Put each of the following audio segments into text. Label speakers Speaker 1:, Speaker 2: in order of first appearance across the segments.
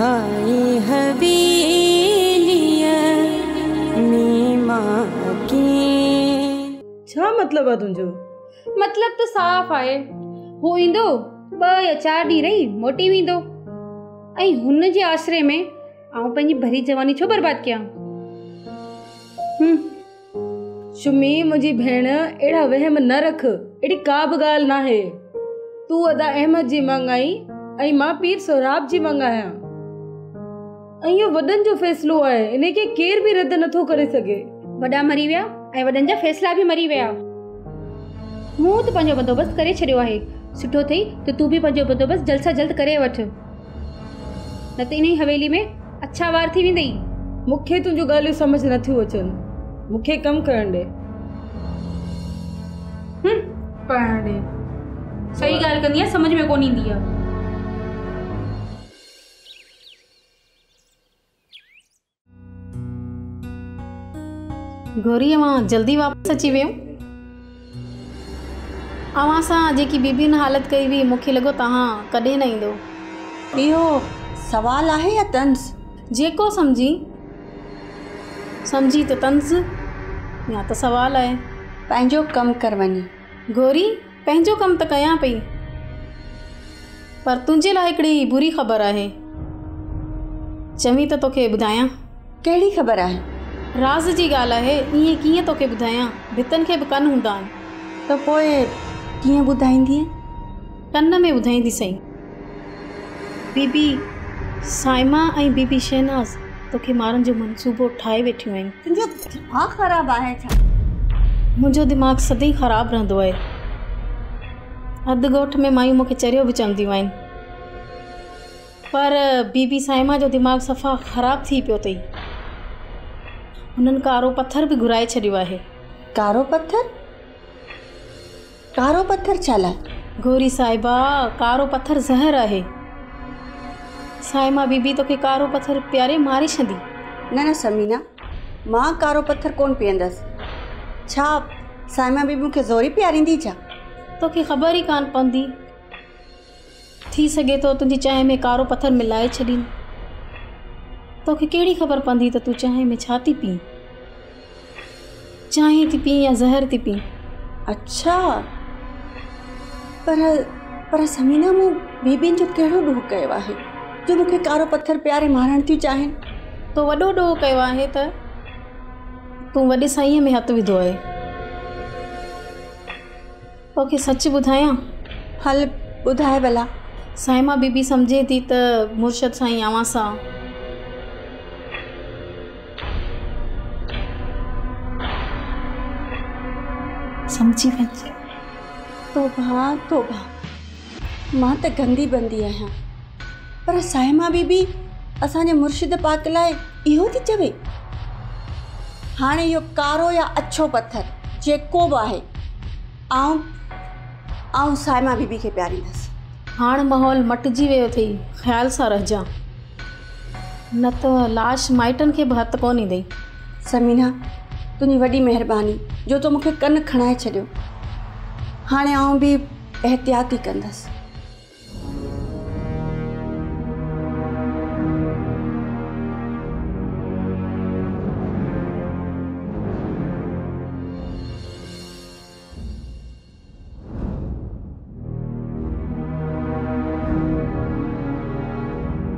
Speaker 1: हाय हवेलिया में मां की।
Speaker 2: छा मतलब आहे तुंहिंजो?
Speaker 3: मतलब तो साफ़ आहे, हो ईंदो 2 या 4 ॾींहं रही मोटी वेंदो, ऐं हुन जे आसरे में आउं पंहिंजी भरी जवानी छो बर्बाद कयां?
Speaker 2: शुमी मुंहिंजी भेण, अहिड़ा वहम न रख, अहिड़ी का बि ॻाल्हि न आहे। तूं अदा अहमद जी मंगाई ऐं मां पीर सोराब जी मंगायां, ऐं इहो वॾनि जो फ़ैसिलो आहे, इन खे केर बि रद्द नथो करे सघे।
Speaker 3: वॾा मरी विया ऐं वॾनि जा फ़ैसिला बि मरी विया। मूं त पंहिंजो बंदोबस्तु करे छॾियो आहे। सुठो अथई त तूं बि पंहिंजो बंदोबस्तु जल्द सां जल्द करे वठ, न त इन ई हवेली में अच्छा वार थी वेंदई।
Speaker 2: मूंखे तुंहिंजूं ॻाल्हियूं सम्झ नथियूं अचनि, मूंखे कमु करण ॾे।
Speaker 3: करण ॾे, सही ॻाल्हि कंदी आहे, समझ में कोन ईंदी आहे।
Speaker 4: गौरी अवां जल्दी वापसि अची वियो? अवां सां जेकी बीबीन हालत कई हुई, मूंखे लॻो तव्हां कॾहिं न ईंदो।
Speaker 1: इहो सवाल आहे या तंज़?
Speaker 4: जेको सम्झी त तंज़ या त सवाल आहे।
Speaker 1: पंहिंजो कमु कर वञी।
Speaker 4: गौरी पंहिंजो कमु त कयां पई, पर तुंहिंजे लाइ हिकिड़ी बुरी ख़बर आहे। चवीं त तोखे ॿुधायां।
Speaker 1: कहिड़ी ख़बर आहे?
Speaker 4: राज़ जी ॻाल्हि आहे, ईअं कीअं तोखे ॿुधायां, भितनि खे बि कन हूंदा आहिनि।
Speaker 1: त पोइ कीअं ॿुधाईंदीअं?
Speaker 4: कन में ॿुधाईंदी सही। बीबी साइमा ऐं बीबी शहनाज़ तोखे मारण जो मनसूबो ठाहे वेठियूं आहिनि।
Speaker 1: तुंहिंजो दिमाग़ ख़राबु आहे छा?
Speaker 4: मुंहिंजो दिमाग़ सदाईं ख़राबु रहंदो आहे। अधु ॻोठ में मायूं मूंखे चरियो बि चवंदियूं आहिनि, पर बीबी साइमा जो दिमाग़ सफ़ा ख़राबु थी पियो अथई। हुननि कारो पत्थर बि घुराए छॾियो आहे।
Speaker 1: कारो पत्थर? कारो पत्थर छा लाइ?
Speaker 4: गौरी साहिबा, कारो पत्थर ज़हर आहे। साइमा बीबी तोखे कारो पत्थर प्यारे मारे छॾी।
Speaker 1: न समीना, मां कारो पत्थर कोन पीअंदसि। छा साइमा बीबी मूंखे ज़ोरी प्यारींदी छा?
Speaker 4: तोखे ख़बर ई कान पवंदी। थी सघे थो तुंहिंजी चांहि में कारो पत्थर मिलाए छॾीनि। तोखे कहिड़ी ख़बर पवंदी त तूं चांहि में छा थी पीं? चांहि थी पीं या ज़हर थी पीं?
Speaker 1: अच्छा, पर समीना, मूं बीबियुनि जो कहिड़ो ॾोह कयो आहे जो मूंखे कारो पत्थर प्यारे मारणु थियूं चाहिनि?
Speaker 4: तो वॾो ॾोह कयो आहे त तूं वॾे साईंअ में हथु विधो आहे। तोखे सच ॿुधायां?
Speaker 1: हल ॿुधाए भला।
Speaker 4: साइमा बीबी सम्झे थी त मुर्शद साईं अवां सां सम्झी वञे।
Speaker 1: तोबा तोबा, मां त गंदी बंदी आहियां, पर साइमा बीबी असांजे मुर्शिद पाक लाइ इहो थी चवे। हाणे इहो कारो या अछो पत्थर जेको बि आहे, आउं साइमा बीबी खे प्यारींदसि।
Speaker 4: हाणे माहौल मटिजी वियो अथई, ख़्याल सां रहिजां, न त लाश माइटनि खे बि हथु कोन ईंदई।
Speaker 1: समीना, तुंहिंजी वॾी महिरबानी जो तो मूंखे कन खणाए छॾियो। हाणे आउं बि एहतियात ई कंदसि।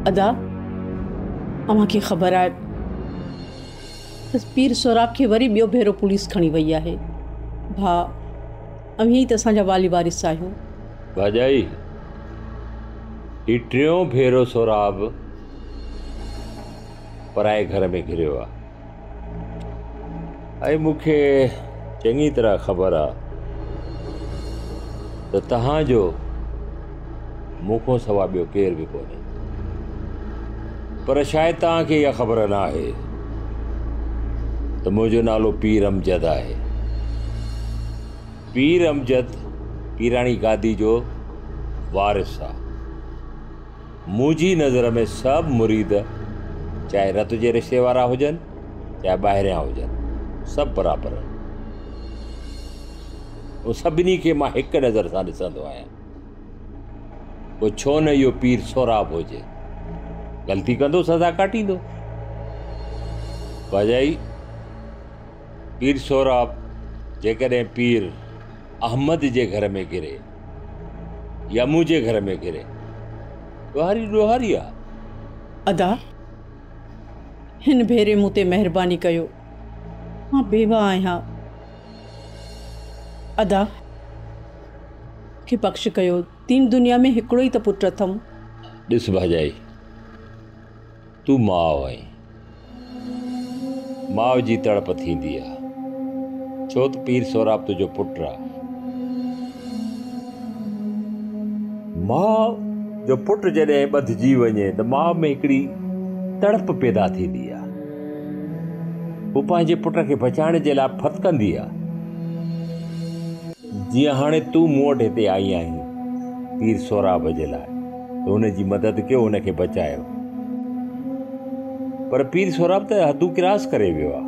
Speaker 5: अदा, अव्हांखे ख़बर आहे त पीर सोराब खे वरी ॿियो भेरो पुलिस खणी वई आहे। भाउ, अव्हीं त असांजा वाली वारिस आहियूं।
Speaker 6: भाॼाई, ही टियों भेरो सोराब पराए घर में घिरियो आहे, ऐं मूंखे चङी तरह ख़बर आहे त तव्हांजो मूंखों सवा ॿियो केर बि कोन्हे। पर शायदि तव्हांखे इहा ख़बर न आहे त मुंहिंजो नालो पीर अमजद आहे। पीर अमजद पीराणी गादी जो वारिस आहे। मुंहिंजी नज़र में सभु मुरीद, चाहे रत जे रिश्ते वारा हुजनि चाहे ॿाहिरियां हुजनि, सभु बराबरि आहिनि। उहो सभिनी खे मां हिकु नज़र सां ॾिसंदो आहियां। पोइ छो न इहो पीर सोराब हुजे। ग़लती कंदो सज़ा काटींदो। भाजाई पीर सोराब जेकॾहिं पीर अहमद जे घर में गिरे या मुंहिंजे घर में गिरे ॾोहारी ॾोहारी आहे।
Speaker 5: अदा हिन भेरे मूं ते महिरबानी कयो, मां बेवा आहियां। अदा खे बख़्श कयो, दीन दुनिया में हिकिड़ो ई त पुटु अथमि।
Speaker 6: ॾिस भाजाई, तूं माउ आहीं, माउ जी तड़प थींदी आहे, छो त पीर सोराब तुंहिंजो पुटु आहे। माउ जो पुटु जॾहिं ॿधिजी वञे त माउ में हिकिड़ी तड़प पैदा थींदी आहे, हू पंहिंजे पुट खे बचाइण जे लाइ फतकंदी आहे। जीअं हाणे तूं मूं वटि हिते आई आहीं पीर सोराब जे लाइ, त हुनजी मदद कयो, हुनखे बचायो। पर पीर सोराब त हदूं क्रास करे वियो आहे।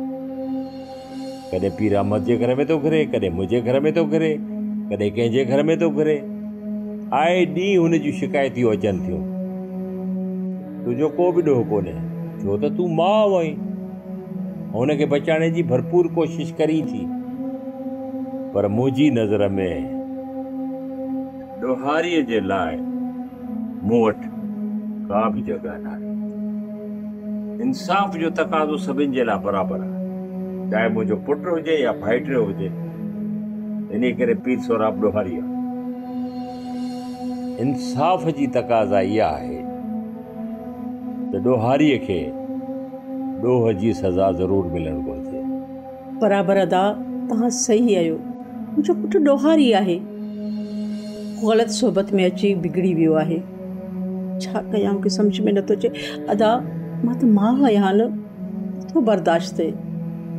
Speaker 6: कॾहिं पीर अहमद जे घर में थो घिरे, कॾहिं मुंहिंजे घर में थो घिरे, कॾहिं कंहिंजे घर में थो घिरे। आए ॾींहुं हुन जूं शिकायतियूं अचनि थियूं। तुंहिंजो को बि ॾोह कोन्हे, छो त तूं माउ आहीं, हुनखे बचाइण जी भरपूर कोशिश करी थी। पर मुंहिंजी नज़र में ॾोहारीअ जे लाइ मूं वटि का बि जॻह न आहे। इंसाफ़ जो तक़ाज़ो सभिनि जे लाइ बराबरि आहे, चाहे मुंहिंजो पुटु हुजे या भाइटियो हुजे। इन करे पीर सोराब ॾोहारी आहे। इंसाफ़ जी तक़ाज़ा इहा आहे त ॾोहारीअ खे ॾोह जी सज़ा ज़रूरु मिलणु घुरिजे।
Speaker 5: बराबरि अदा, तव्हां सही आहियो। मुंहिंजो पुटु ॾोहारी आहे, ग़लति सोबत में अची बिगड़ी वियो आहे। छा कयां मूंखे सम्झ में नथो अचे। अदा मां त माउ आहियां न, नथो बर्दाश्त थिए।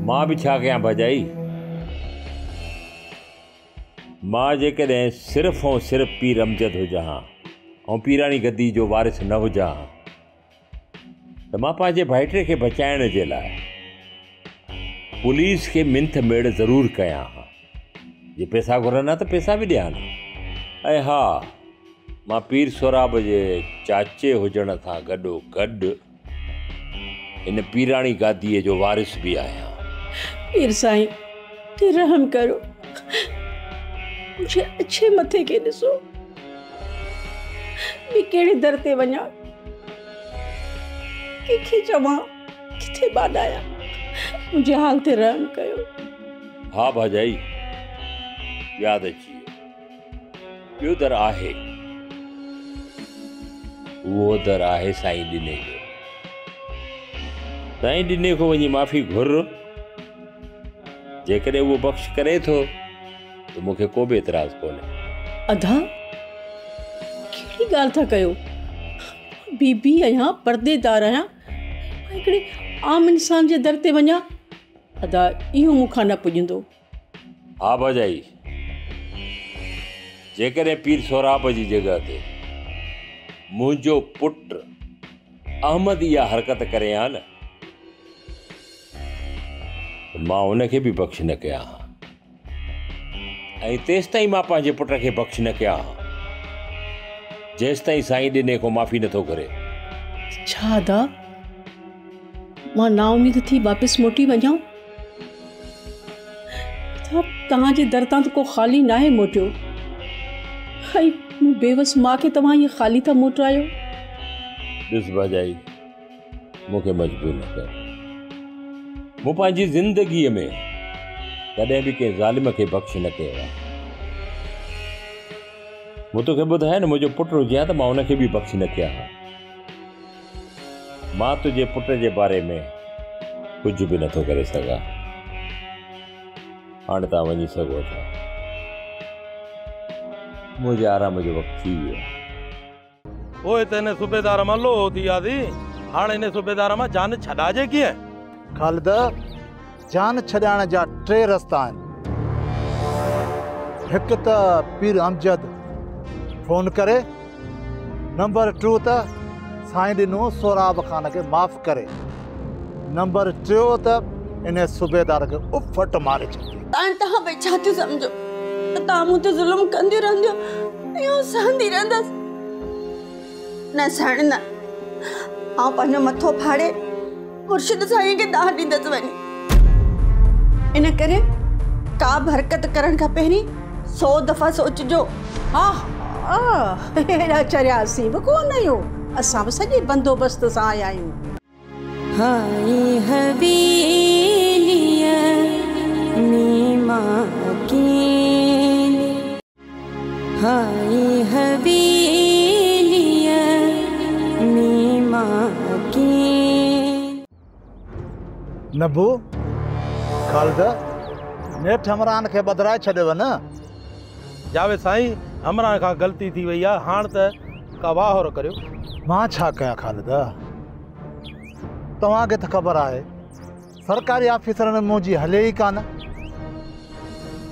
Speaker 6: मां बि छा कयां भाजाई, मां जेकॾहिं सिर्फ़ु ऐं सिर्फ़ु पीर अमजद हुजां हा ऐं पीराणी गद्दी जो वारिस न हुजां हा, त मां पंहिंजे भाइटे खे बचाइण जे लाइ पुलिस खे मिंथ मेड़ ज़रूरु कयां हा। जे पैसा घुरनि हा त पैसा बि ॾियां न। ऐं हा, मां पीर सोराब जे चाचे हुजण सां गॾो गॾु इन पीराणी गादीअ जो वारिस बि आहियां।
Speaker 5: पीर साईं ते रहम करो, मुझे अच्छे मथे के ॾिसो। ॿी कहिड़े दर ते वञा, कंहिंखे चवां, किथे ॿाॾायां, मुंहिंजे हाल ते रहम कयो।
Speaker 6: हा भाजाई, यादि अची वियो, ॿियो दर आहे, उहो दर आहे साईं ॾिने जो। साईं ॾिने खां वञी माफ़ी घुर, जेकॾहिं उहो बख़्श करे थो त मूंखे को बि एतिराज़ कोन्हे।
Speaker 5: अदा कहिड़ी ॻाल्हि था कयो? बीबी आहियां, पर्देदार आहियां, हिकिड़े आम इंसान जे दर ते वञा? अदा इहो मूंखां न पुॼंदो।
Speaker 6: हा भाजाई, जेकॾहिं पीर सोराब जी जॻह ते मुंहिंजो पुटु अहमद इहा हरकत करे हा न, मां उनखे बि बख़्श न कयां हा। ऐं तेसि ताईं मां पंहिंजे पुट खे बख़्श न कयां हा जेसि ताईं साईं ॾिने को माफ़ी नथो करे।
Speaker 5: छा अदा मां नाउमीद थी वापसि मोटी वञां? तव्हांजे दर तां त को ख़ाली न आहे मोटियो। ऐं मूं बेवस मां खे तव्हां इहे ख़ाली था मोटायो।
Speaker 6: ॾिस भाजाई, मूंखे मजबूर न कर। मूं पंहिंजी ज़िंदगीअ में कॾहिं बि कंहिं ज़ालिम खे बख़्श न कयो आहे। मूं तोखे ॿुधायो न, मुंहिंजो पुटु हुजे हा त मां उनखे बि बख़्श न कयां हा। मां तुंहिंजे पुट जे बारे में कुझु बि नथो करे सघां। हाणे तव्हां वञी सघो था, मुंहिंजे आराम जो वक़्तु थी वियो आहे।
Speaker 7: ओए त हिन सूबेदार मां लोहो थी वियासीं, हाणे हिन सूबेदार मां जान छॾाइजे कीअं?
Speaker 8: ख़ालिद, जान छॾाइण जा 3 रस्ता आहिनि। हिकु त पीर अमजद फ़ोन करे, नंबर 2 त साईं ॾिनो सोराब ख़ान खे माफ़ करे, नंबर 3 त इन सूबेदार खे उफ़ट मारे छॾे।
Speaker 1: तव्हां भई छा थियो सम्झो त तव्हां मूं ते ज़ुल्म कंदी रहंदियो, इहो सहंदी रहंदसि? न सहण न, आउं पंहिंजो मथो फाड़े मुर्शिद साईं खे दाह ॾींदसि वञी। इन करे का बि हरकत करण खां पहिरीं 100 दफ़ा सोचिजो।
Speaker 5: हा हेॾा चरियासीं बि कोन आहियूं, असां बि सॼे बंदोबस्त सां आया आहियूं।
Speaker 9: हाय हवेलिया नीमा अकेले, हाय हवेलिया नीमा अकेले।
Speaker 8: नबू ख़ालिदा नेठ हमरान खे बदिराए छॾियव न?
Speaker 7: जावेद साईं, हमरान खां ग़लती थी वई आहे, हाणे त का वाहर करियो।
Speaker 8: मां छा कयां ख़ालिदा? तव्हांखे त ख़बर आहे सरकारी ऑफिसरनि में मुंहिंजी हले ई कान।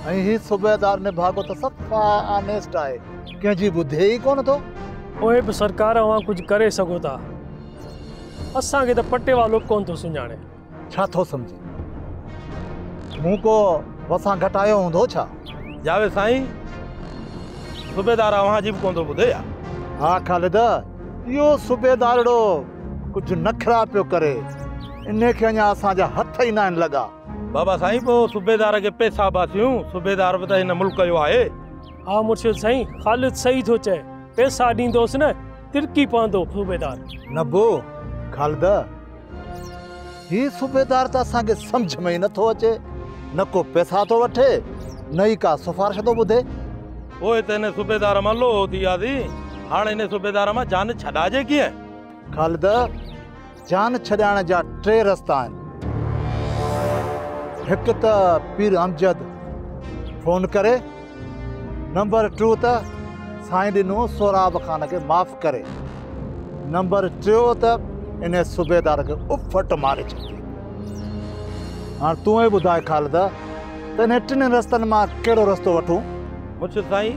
Speaker 8: ऐं हीउ सूबेदार निभागो त सफ़ा ऑनेस्ट आहे, कंहिंजी ॿुधे ई कोन थो।
Speaker 10: उहे बि सरकार वां कुझु करे सघो था, असांखे त पटे वालो कोन थो सुञाणे।
Speaker 8: छा थो सम्झी? मूं को वसां घटायो हूंदो छा?
Speaker 7: जावेद साईं, सूबेदार अव्हांजी बि कोन थो ॿुधे या?
Speaker 8: हा ख़ालिदा, इहो सूबेदारड़ो कुझु नखरा पियो करे, इन खे अञा असांजा हथ ई न आहिनि लॻा।
Speaker 7: बाबा साईं, पोइ सूबेदार खे पैसा बासियूं, सूबेदार बि त हिन मुल्क जो आहे।
Speaker 10: हा मुर्शिद साईं, ख़ालिद सही थो चए, पैसा ॾींदोसि न तिरकी पवंदो सूबेदार।
Speaker 8: नबो ख़ालिदा, हीउ सूबेदार त असांखे सम्झ में ई नथो अचे, न को पैसा थो वठे न ई का सिफारिश थो ॿुधे।
Speaker 7: पोइ त हिन सूबेदार मां लोहो थी वियासीं, हाणे हिन सूबेदार मां जान छॾाइजे कीअं?
Speaker 8: ख़ालिदा, जान छॾाइण जा 3 रस्ता आहिनि। हिकु त पीर अमजद फ़ोन करे, नंबर 2 त साईं ॾिनो सोराब ख़ान खे माफ़ करे, नंबर 3 त इन सूबेदार खे उफ़ट मारे छॾे। हाणे तूं ई ॿुधाए ख़ालिदा, त इन 3 रस्तनि मां कहिड़ो रस्तो वठूं?
Speaker 7: मुर्शिद साईं,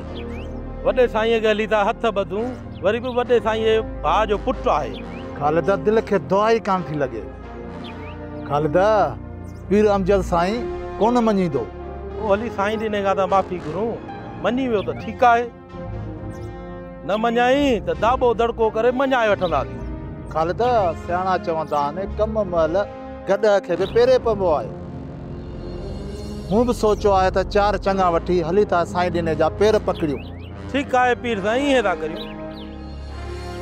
Speaker 7: वॾे साईं खे हली था हथ ॿधूं, वरी बि वॾे साईं जे भाउ जो पुटु आहे।
Speaker 8: ख़ालिदा, दिलि खे दुआ ई कान थी लॻे। ख़ालिदा, पीर अमजद साईं कोन मञींदो।
Speaker 7: पोइ हली साईं ॾिने खां त माफ़ी घुरूं, मञी वियो त ठीकु आहे, न मञाई त दाबो दड़को करे मञाए वठंदासीं।
Speaker 8: ख़ालिदा, सियाणा चवंदा आहिनि कम महिल गॾ खे बि पेरे पइबो आहे। मूं बि सोचियो आहे त 4 चङा वठी हली था साईं ॾिने जा पेर पकड़ियूं।
Speaker 7: ठीकु आहे पीर साईं, ईअं था करियूं।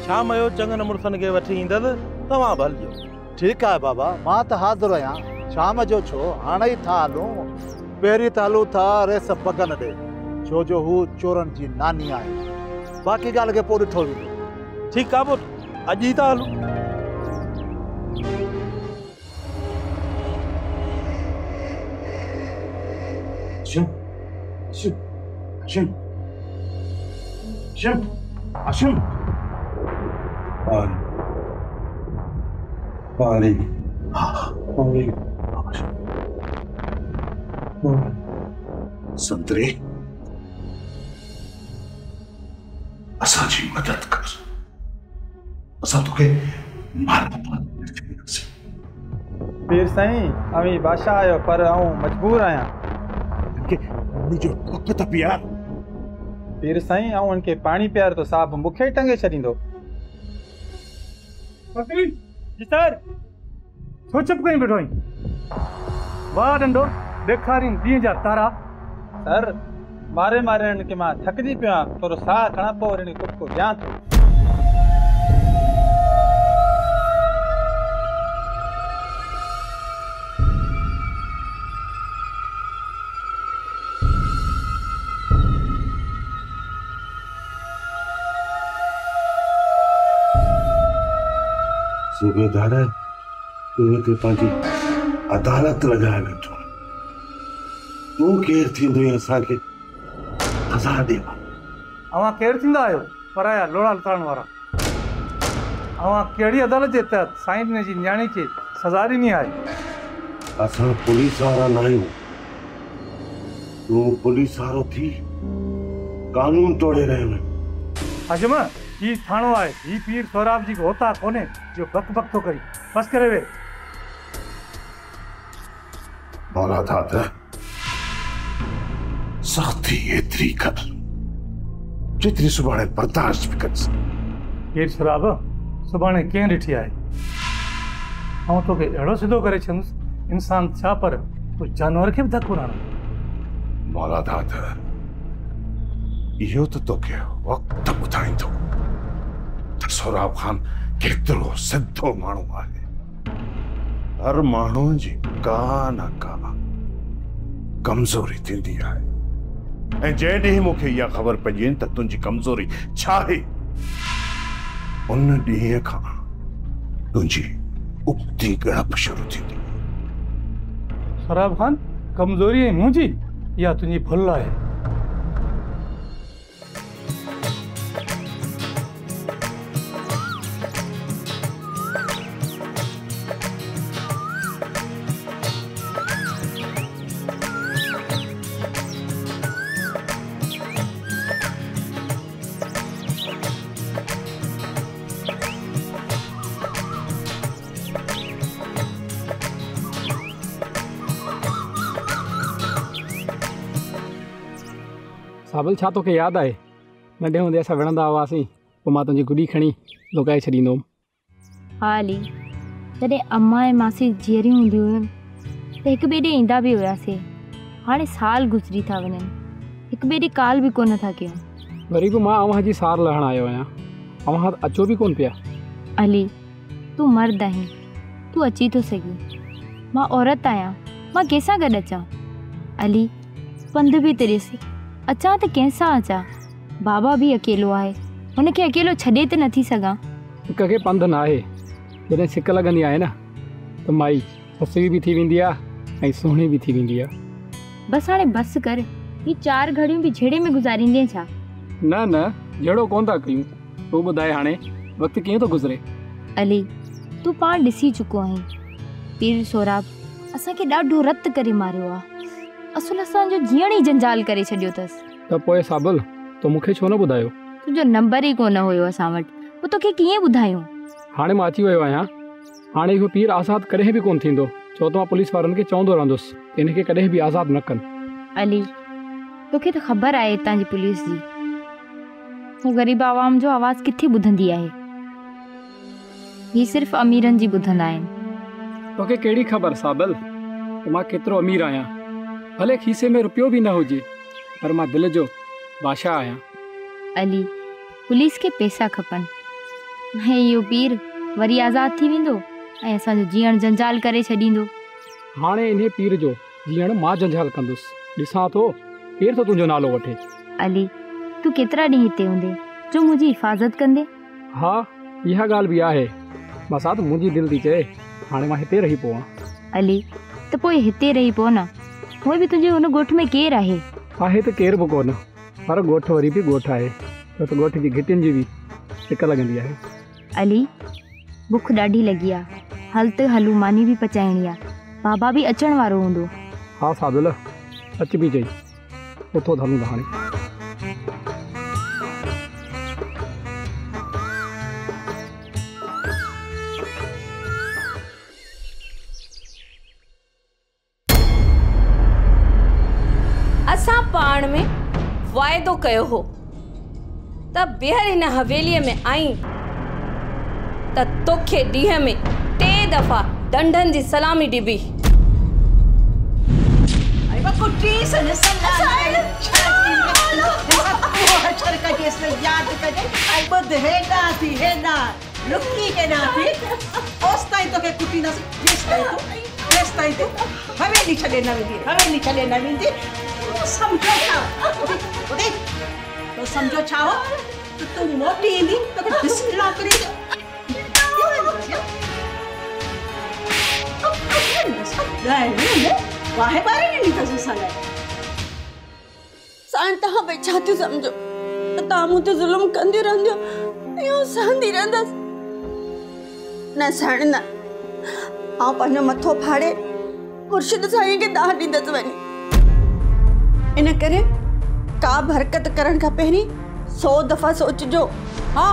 Speaker 7: शाम जो चङनि मुड़ुसनि खे वठी ईंदसि, तव्हां बि हलिजो।
Speaker 8: ठीकु आहे बाबा, मां त हाज़िर आहियां। शाम जो छो, हाणे ई था हलूं। पहिरीं त हलूं था रेस बगन ॾे, छो जो हू चोरनि जी नानी आहे। बाक़ी ॻाल्हि खे पोइ ॾिठो वेंदो।
Speaker 7: ठीकु आहे, पोइ अॼु ई था हलूं।
Speaker 11: संतरे, असांजी मदद कर, असां तोखे मारना
Speaker 12: पीर साईं, अवी बादशाह आयो पर आऊं मजबूर आहियां।
Speaker 11: मुंहिंजो वक़्तु त प्यार।
Speaker 12: पीर साईं, आऊं उनखे पाणी पियार तो साहब मूंखे ई टंगे छॾींदो।
Speaker 10: सर, छो चुप कहीं वेठो आहीं? वाह डंडो, ॾेखारीं ॾींहं जा तारा।
Speaker 12: सर, मारे मारे इनखे मां थकिजी पियो आहियां, थोरो साह खणा पोइ वरी कुझु ॾियां थो।
Speaker 11: सूबेदार, तूं हिते पंहिंजी अदालत लॻाए वेठो। तूं केरु थींदो असांखे सज़ा ॾे?
Speaker 10: अवां केरु थींदा आहियो? पराया लोड़ा लताड़न वारा। अवां कहिड़ी अदालत जे तहत साईं जी न्याणी खे सज़ा ॾिनी आहे?
Speaker 11: असां पुलिस वारा न आहियूं। तूं पुलिस वारो थी कानून तोड़े रहियो आहीं।
Speaker 10: हाशिम, ही थाणो आहे, ही पीर सोराब जी होता कोने जो बक बक थो करी। बस करे वे।
Speaker 11: मौला दादा, सख्ती एतिरी कर जेतिरी सुभाणे बर्दाश्त बि करे सघे।
Speaker 10: पीर सोराब सुभाणे कीअं ॾिठी आहे? ऐं तोखे अहिड़ो सिधो करे छॾंदुसि इंसान छा पर तूं जानवर खे बि धकु हणंदो।
Speaker 11: मौलादा त इहो त तोखे वक़्तु ॿुधाईंदो त सोराब ख़ान केतिरो सिधो माण्हू आहे। हर माण्हू जी का न का कमज़ोरी थींदी आहे ऐं जंहिं ॾींहुं मूंखे इहा ख़बर पइजी त तुंहिंजी कमज़ोरी छा आहे उन ॾींहं खां तुंहिंजी उबती ॻणप शुरू थींदी।
Speaker 10: सोराब ख़ान कमज़ोरी ऐं मुंहिंजी इहा तुंहिंजी भुल आहे।
Speaker 13: साबल छा तोखे यादि आहे नंढे हूंदे असां विढ़ंदा हुआसीं पोइ मां तुंहिंजी गुॾी खणी लुकाए छॾींदुमि।
Speaker 14: हा अली, तॾहिं अम्मा ऐं मासी जीअरियूं हूंदियूं हुयूं त हिकु ॿिए ॾे ईंदा बि हुआसीं। हाणे साल गुज़री था वञनि, हिकु ॿिए ॾे काल बि कोन था कयूं।
Speaker 13: वरी बि मां अव्हां जी सार लहण आयो आहियां, अव्हां अचो बि कोन पिया।
Speaker 14: अली तूं मर्द आहीं, तूं अची थो सघीं, मां औरत आहियां, मां कंहिंसां गॾु अचां? अली पंधु बि त ॾिस, अचां त कंहिंसां अचां? बाबा बि अकेलो आहे, हुनखे अकेलो छॾे त नथी सघां।
Speaker 13: हिक खे पंधु न आहे, जॾहिं सिक लॻंदी आहे न त माई ससुई बि थी वेंदी आहे ऐं सुहिणी बि थी वेंदी आहे।
Speaker 14: बसि हाणे बसि कर, ही 4 घड़ियूं बि झेड़े में गुज़ारींदे छा?
Speaker 13: न न जहिड़ो कोन था कयूं, तूं ॿुधाए हाणे वक़्तु कीअं थो गुज़रे?
Speaker 14: अली तूं पाण ॾिसी चुको आहीं, पीर सोराब असांखे ॾाढो रत करे मारियो आहे, असुल असांजो जीअण ई जंजाल करे छॾियो अथसि।
Speaker 13: त पोइ साबल तो मूंखे छो न ॿुधायो?
Speaker 14: तुंहिंजो नंबर ई कोन हुयो असां वटि, पोइ तोखे कीअं ॿुधायूं?
Speaker 13: हाणे मां अची वियो आहियां, हाणे इहो पीर आज़ादु कॾहिं बि कोन थींदो, छो त मां पुलिस वारनि खे चवंदो रहंदुसि इनखे कॾहिं बि आज़ादु न कनि।
Speaker 14: अली तोखे त ख़बर आहे हितां जी पुलिस जी, हू ग़रीब आवाम जो आवाज़ किथे ॿुधंदी आहे, ही सिर्फ़ु अमीरनि जी ॿुधंदा आहिनि।
Speaker 13: तोखे कहिड़ी ख़बर साबल त मां केतिरो अमीर आहियां? भले खीसे में रुपयो बि न हुजे, पर मां दिलि जो बादशाह आहियां।
Speaker 14: अली पुलिस खे पैसा खपनि, ऐं इहो पीर वरी आज़ादु थी वेंदो ऐं असांजो जीअण जंजाल करे छॾींदो।
Speaker 13: हाणे इन पीर जो जीअण मां जंजाल कंदुसि, ॾिसां थो केरु थो तुंहिंजो नालो वठे।
Speaker 14: अली तूं केतिरा ॾींहं हिते हूंदे जो मुंहिंजी हिफ़ाज़त कंदे?
Speaker 13: हा इहा ॻाल्हि बि आहे, बसात मुंहिंजी दिलि थी चए हाणे मां हिते रही पवां।
Speaker 14: अली त पोइ हिते रही पओ न, उहे बि तुंहिंजे हुन ॻोठ में केरु आहे?
Speaker 13: आहे त केरु बि कोन, पर ॻोठ वरी बि ॻोठ आहे, छो त ॻोठ जी घिटियुनि जी बि सिक लॻंदी आहे।
Speaker 14: अली बुख ॾाढी लॻी आहे, हल त हलूं, मानी बि पचाइणी आहे, बाबा बि अचण वारो हूंदो।
Speaker 13: हा साबिल अच बि चई, उथो हलूं था हाणे।
Speaker 1: असां पाण में वाइदो कयो हो त ॿीहर हिन हवेलीअ में आई त तोखे ॾींहं में 3 दफ़ा डंडनि जी सलामी ॾिबी।
Speaker 5: समझो छा हो तो तू मोटी ईंदी तो बिस्मिल्लाह करे वाहे बारे नहीं था साला
Speaker 1: साईं तव्हां भई छा थियो सम्झो त तव्हां मूं ते ज़ुल्म कंदी रहंदियो इहो सहंदी रहंदसि? न साईं न, आउं पंहिंजो मथो फाड़े मुर्शिद साईं खे दाह ॾींदसि वञी। इन करे का बि हरकत करण खां पहिरीं 100 दफ़ा सोचिजो।
Speaker 5: हा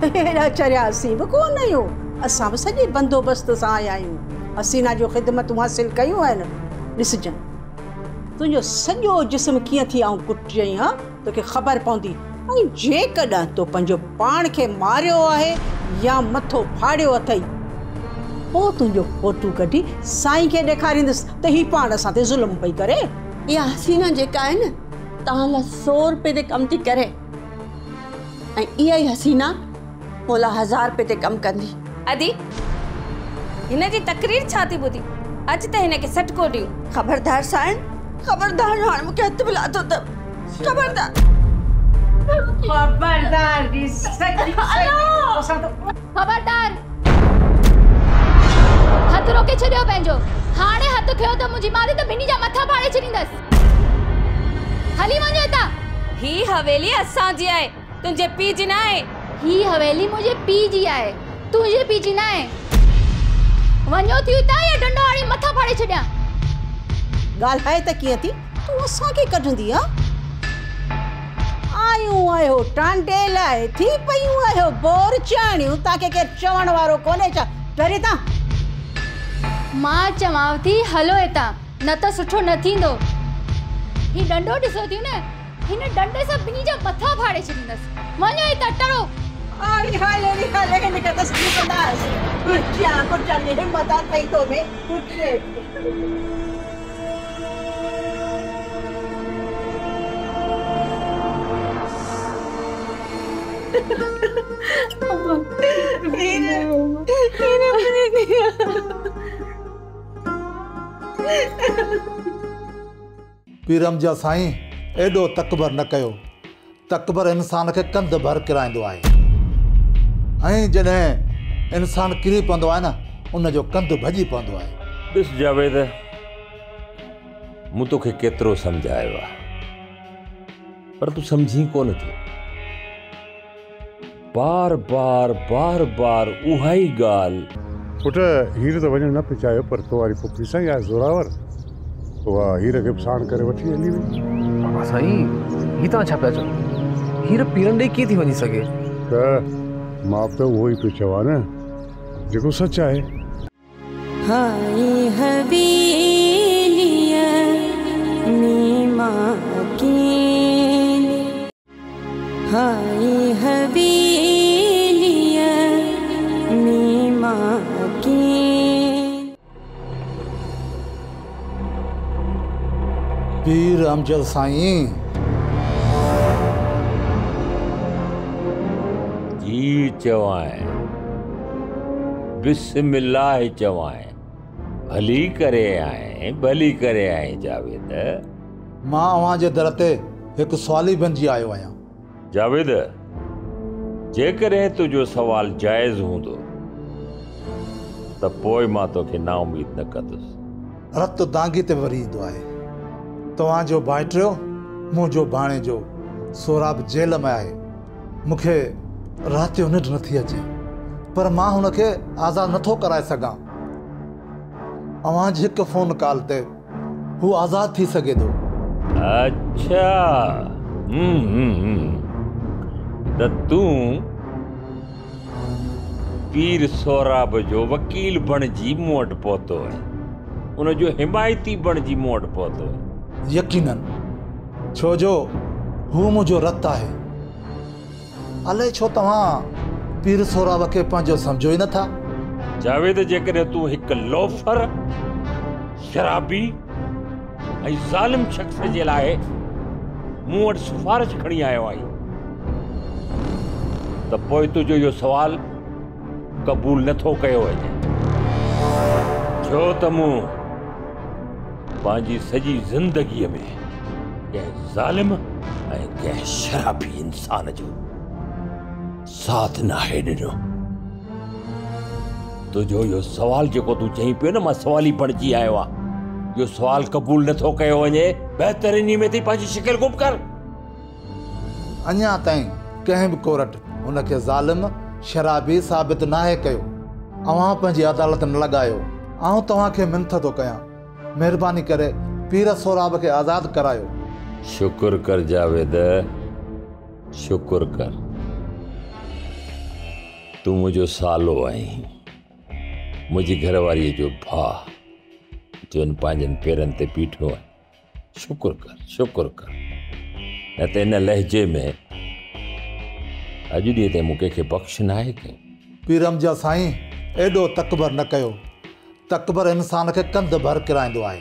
Speaker 5: हेॾा चरियासीं बि कोन आहियूं, असां बि सॼे बंदोबस्त सां आया आहियूं, हसीना जो ख़िदमतूं हासिल कयूं आहिनि। ॾिसजांइ तुंहिंजो सॼो जिस्म कीअं थी आऊं कुटियईं, हा तोखे ख़बर पवंदी। ऐं जेकॾहिं तो पंहिंजो पाण खे मारियो आहे या मथो फाड़ियो अथई पोइ तुंहिंजो फोटू कढी साईं खे ॾेखारींदुसि त ही पाण सां ते ज़ुल्म पई करे।
Speaker 1: इहा हसीना जेका आहे न तव्हां लाइ 100 रुपए ते कमु थी करे ऐं इहा ई हसीना मोला 1000 रुपए ते कमु कंदी।
Speaker 15: अदी हिन जी तकरीर छा थी ॿुधी? अॼु त हिन खे सटको ॾियूं।
Speaker 1: खबरदार साईं, खबरदार हाणे मूंखे हथ मिलातो त खबरदार।
Speaker 5: खबरदार
Speaker 14: खबरदार हथ रोके छॾियो पंहिंजो। हाणे हथ खयो त मुंहिंजी मारी त भिनी जा मथा फाड़े छॾींदसि। हली वञो हितां।
Speaker 15: ही हवेली असांजी आहे, तुंहिंजे पीउ जी न आहे।
Speaker 14: ही हवेली मुंहिंजे पीउ जी आहे, तुंहिंजे पीउ जी न आहे। वञो थी हितां या डंडो हाणी मथा फाड़े छॾियां।
Speaker 5: ॻाल्हाए त कीअं थी? तूं असांखे कढंदी आ? आयूं आहियो टांडे लाइ, थी पयूं आहियो बोर चाणियूं, तव्हांखे केरु चवण वारो कोन्हे छा? डरे था?
Speaker 14: मां चवांव थी हलो हितां, न त सुठो न थींदो। ही डंडो ॾिसो थियूं न, हिन डंडे सां भिनी जा मथा फाड़े छॾींदसि। वञो हितां टरो।
Speaker 5: अरे हाले हिनखे त ॾिसंदासीं। कुझु हिम्मत अथई तो में कुझु।
Speaker 8: पीरम जा साईं एॾो तकबर न कयो। तकबर इंसान खे कंध भर किराईंदो आहे ऐं जॾहिं इंसान किरी पवंदो आहे न उनजो कंध भॼी पवंदो आहे।
Speaker 6: ॾिस जावेद, मूं तोखे केतिरो सम्झायो आहे पर तूं सम्झी कोन थी। बार बार उहा ई ॻाल्हि।
Speaker 11: पुट हीर त वञणु न पियो चाहियो पर तो वारी पुफी साईं आहे ज़ोरावर, उहा हीर खे बि साण करे वठी हली वई।
Speaker 16: साईं ही तव्हां छा पिया चओ? हीर पीरन ॾे कीअं थी वञी सघे?
Speaker 11: त मां त उहो ई पियो चवां न जेको सच आहे।
Speaker 9: हाय हवेलिया नीमा की, हाय हवेलिया नीमा की।
Speaker 8: पीर अमजद साईं
Speaker 6: जी चवाएं, बिस्मिल्लाह चवाएं, भली करे आए जावेद।
Speaker 8: मां अव्हां जे दर ते हिकु सवाली बणिजी आयो आहियां।
Speaker 6: जावेद, जेकॾहिं तुंहिंजो सुवाल जाइज़ हूंदो त पोइ मां तोखे नाउमीद न कंदुसि।
Speaker 8: रत दांगी ते वरी ईंदो आहे। तव्हांजो भाइटियो मुंहिंजो भाणेजो सोराब जेल में आहे। मूंखे राति जो निंड नथी अचे पर मां हुनखे आज़ादु नथो कराए सघां। अव्हांजे हिकु फ़ोन कॉल ते हू आज़ादु थी सघे थो।
Speaker 6: अच्छा, त तूं पीर सोराब जो वकील बणिजी मूं वटि पहुतो आहे, उनजो हिमायती बणिजी मूं वटि पहुतो आहे।
Speaker 8: यकीनन, छो जो हू मुंहिंजो रतु आहे। अलाए छो तव्हां पीर सोराब खे पंहिंजो सम्झो ई नथा।
Speaker 6: जावेद, जेकॾहिं तूं हिकु लोफर, शराबी ऐं ज़ालिम शख़्स जे लाइ मूं वटि सिफारिश खणी आयो आहीं त पोइ तुंहिंजो इहो सुवाल क़बूल नथो कयो वञे, छो त मूं पंहिंजी सॼी ज़िंदगीअ में कंहिं ज़ालिम ऐं कंहिं शराबी इंसान जो साथ नाहे ॾिनो। तुंहिंजो इहो सुवाल जेको तूं चईं पियो न मां सवाल ई बणिजी आयो आहे, इहो सुवाल क़बूल नथो कयो वञे। बहितरीनी में थी पंहिंजी शिकिल गुम कर।
Speaker 8: अञा ताईं कंहिं बि कोर्ट हुनखे ज़ालिम शराबी साबित नाहे कयो। अव्हां पंहिंजी अदालत न लॻायो। आउं तव्हांखे मिनत थो कयां, महिरबानी करे पीर सोराब खे आज़ादु करायो।
Speaker 6: शुक्र कर जावेद, शुक्र कर। तूं मुंहिंजो सालो आहीं, मुंहिंजी घरवारीअ जो भाउ, जो पंहिंजनि पेरनि ते बीठो आहे। शुक्र कर, शुक्र कर। न त इन लहजे में अॼु ॾींहं ते मूं कंहिंखे बख़्श न आहे कयो।
Speaker 8: पीरम जा साईं, एॾो तकबर न कयो। तकबर इंसान खे कंध भर किराईंदो आहे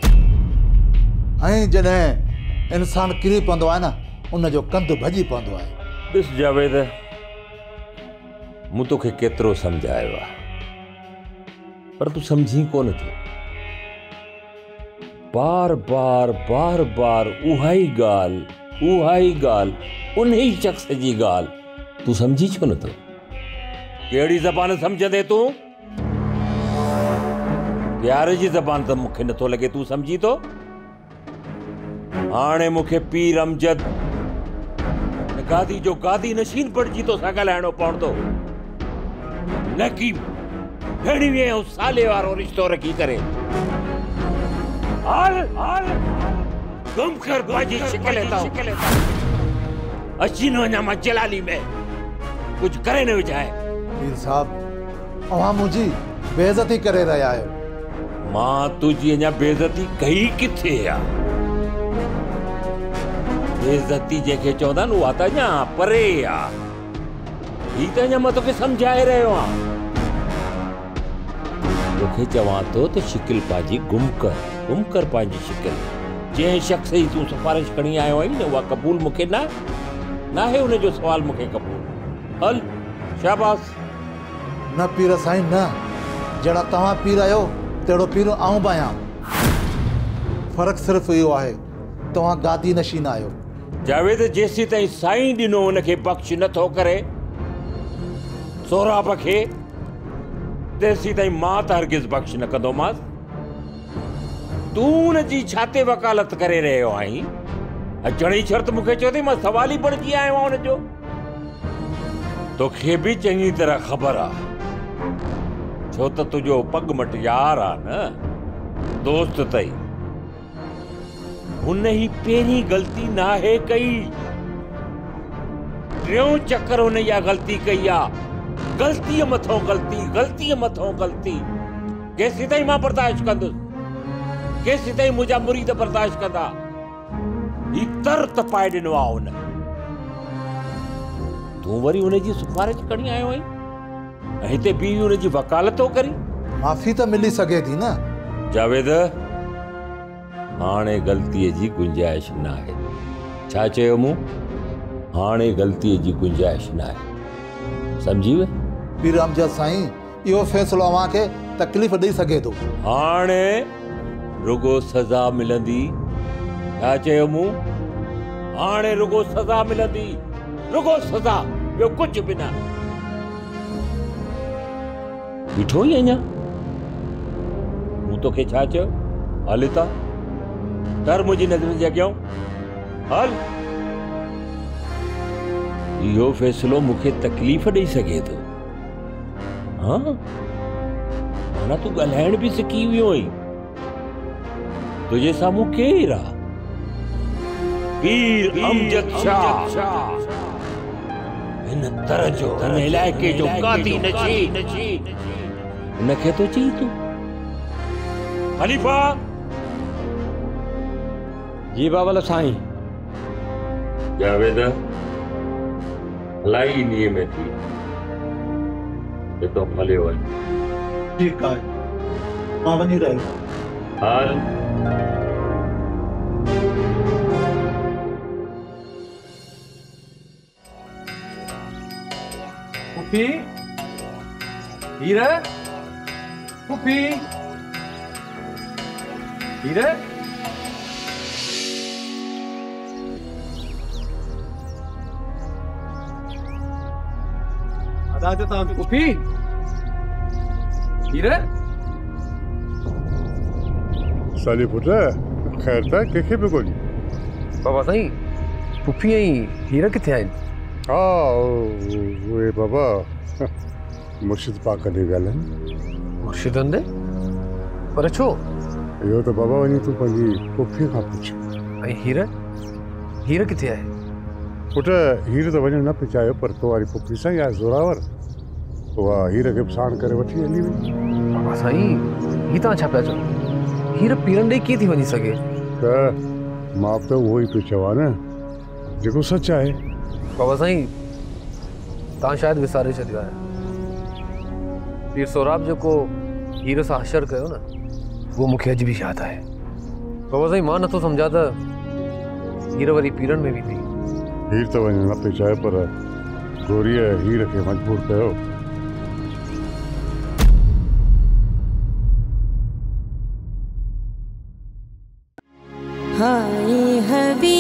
Speaker 8: ऐं जॾहिं इंसान किरी पवंदो आहे न उनजो कंधु भॼी पवंदो आहे।
Speaker 6: ॾिस जावेद, मूं तोखे केतिरो सम्झायो आहे पर तूं सम्झी कोन थो। बार बार उहा ई ॻाल्हि उन ई शख़्स जी ॻाल्हि तूं सम्झी छो नथो? कहिड़ी ज़बान सम्झंदे तूं? प्यार जी ज़बान त मूंखे नथो लॻे तूं सम्झी थो। हाणे मूंखे पीर अमजद गादी जो गादी नशीन पड़जी तो सा ॻाल्हाइणो पवंदो, न की भेणीअ ऐं साले वारो रिश्तो रखी करे। गुम कर पंहिंजी शिकिल तां अची न वञा मां जलाली में, कुझु करे न विझाए।
Speaker 8: पीर साहब, अवां मुंहिंजी बेइज़ती करे रहिया आहियो।
Speaker 6: मां तुंहिंजी अञा बेइज़ती कई किथे आहे? बेइज़ती जंहिंखे चवंदा आहिनि उहा त अञा परे आहे। हीअ त अञा मां तोखे सम्झाए रहियो आहियां। तोखे चवां थो त शिकिल पंहिंजी गुम कर पंहिंजी शिकिल। जंहिं शख़्स जी तूं सिफारिश खणी आयो आहीं न उहा क़बूल मूंखे न आहे, उनजो सुवाल मूंखे क़बूल। हल शाबाश।
Speaker 8: न पीर साईं न, जहिड़ा तव्हां पीर आहियो तहिड़ो पीर आऊं बि आहियां। फ़र्क़ु सिर्फ़ु इहो आहे तव्हां गादी नशीन आहियो।
Speaker 6: जावेद, जेसीं ताईं साईं ॾिनो उनखे बख़्श नथो करे सोराब खे, तेसीं ताईं मां त हरगिज़ बख़्श न कंदोमांसि। तूं उनजी छाते वकालत करे रहियो आहीं? अचण जी शर्त मूंखे चयो अथई, मां सवाल ई बणिजी आयो आहियां उनजो। तोखे बि चङी तरह ख़बर आहे, छो त तुंहिंजो पग मट यार आहे न, दोस्त अथई। हुन ही पहिरीं ग़लती नाहे कई, टियों चक्कर हुन इहा ग़लती कई आहे। ग़लतीअ मथां ग़लती। केसीं ताईं मां बर्दाश्त कंदुसि? केसीं ताईं मुंहिंजा मुरीद बर्दाश्त कंदा? ही तर तपाए ॾिनो आहे हुन। तूं वरी हुनजी सिफारिश खणी आयो आहीं ऐं हिते बीवी हुनजी वकालत थो करी।
Speaker 8: माफ़ी त मिली सघे थी न।
Speaker 6: जावेद, हाणे ग़लतीअ जी गुंजाइश न आहे। छा चयो मूं? हाणे ग़लतीअ जी गुंजाइश न आहे, सम्झी वे?
Speaker 8: पीर अमजद साईं, इहो फ़ैसिलो अव्हां खे तकलीफ़ ॾेई सघे थो।
Speaker 6: हाणे रुगो सज़ा मिलंदी। छा चयो मूं? हाणे रुगो सज़ा मिलंदी, रुगो सज़ा, ॿियो कुझु बि न। ॾिठो ई अञा मूं तोखे छा चयो? हल था कर मुंहिंजी नज़र जे अॻियां, हल। इहो फ़ैसिलो मूंखे तकलीफ़ ॾेई सघे थो। हाँ, माना तूं ॻाल्हाइण बि सिखी वियो आहीं। तुझे साम्हूं केरु आहे? पीर अमजद शाह, हिन तरह जो हिन इलाइक़े जो गादी नशीन। उनखे तो चई तूं खलीफ़ा?
Speaker 16: जी बाबा साईं।
Speaker 6: जावेद, भलाई इन्हीअ में थी तो हले वञ।
Speaker 8: ठीकु आहे, मां वञी रहियो।
Speaker 6: हल।
Speaker 16: पुफी, हीरे, पुफी, हीरे। अदा तां पुफी, हीरे।
Speaker 11: साली पुट ख़ैर था कंहिंखे बि कोन्हे।
Speaker 16: बाबा साईं, पुफी ऐं हीरा किथे आहिनि?
Speaker 11: हा, उहे बाबा मुर्शिद पाक ॾे वियल आहिनि।
Speaker 16: मुर्शिद हंधि? पर छो?
Speaker 11: इहो त बाबा वञी तूं पंहिंजी पुफी खां पुछ।
Speaker 16: ऐं हीरा किथे आहे?
Speaker 11: पुट, हीर त वञणु न पियो चाहियो, पर तो वारी पुफी साईं आहे ज़ोरावर, उहा हीर खे बि साण करे वठी हली वई।
Speaker 16: बाबा साईं, हीअ तव्हां छा पिया चओ? हीर पीरनि ॾे कीअं थी वञी सघे?
Speaker 11: त मां त उहो ई पियो चवां न, जेको सच आहे।
Speaker 16: बाबा साईं, तव्हां शायदि विसारे छॾियो आहे। पीर सोराब जेको हीर सां हशर कयो न, वो मूंखे अॼु बि यादि आहे। बाबा साईं, मां नथो सम्झां त हीर वरी पीरनि में वेंदी।
Speaker 11: हीर त वञणु न पई चाहे, पर गोरीअ हीर खे मजबूर कयो।
Speaker 9: हाय हबीब